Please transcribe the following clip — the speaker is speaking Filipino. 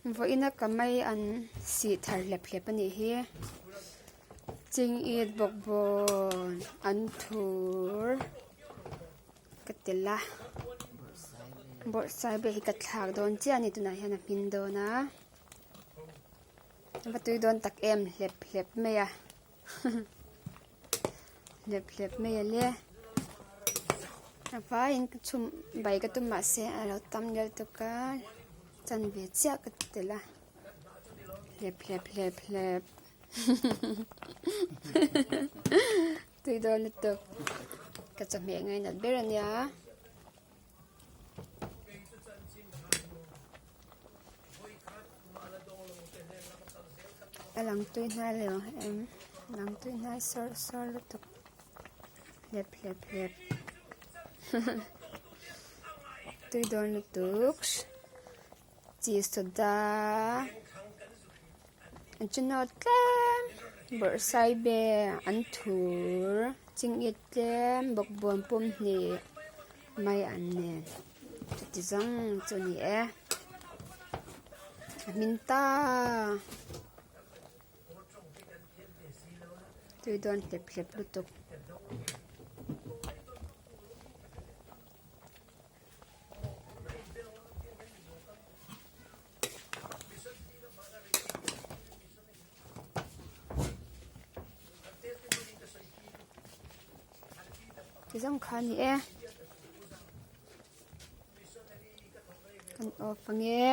vô ina kamay an si thar lep lep ani hi ching it bok bon an thur katela bor sai be hi ka thak don chi ani tuna hian a min do na batui don tak em lep lep me ya lep lep me ya le apa in chum bai ka tum mahse alo tam lel to ka chan ve chia ka tela lep lep lep lep tui don to ka cham me ngai nat ber ania alang tui na le em lang tui na sor sor to lep lep lep tui don tuk chi soda an chunot tlem bor sai be an thur ching it tlem bok bon pum ni mai an ne ti zang chu ni e min ta tui don lep lep lutuk ti zang kha ni e kan off nge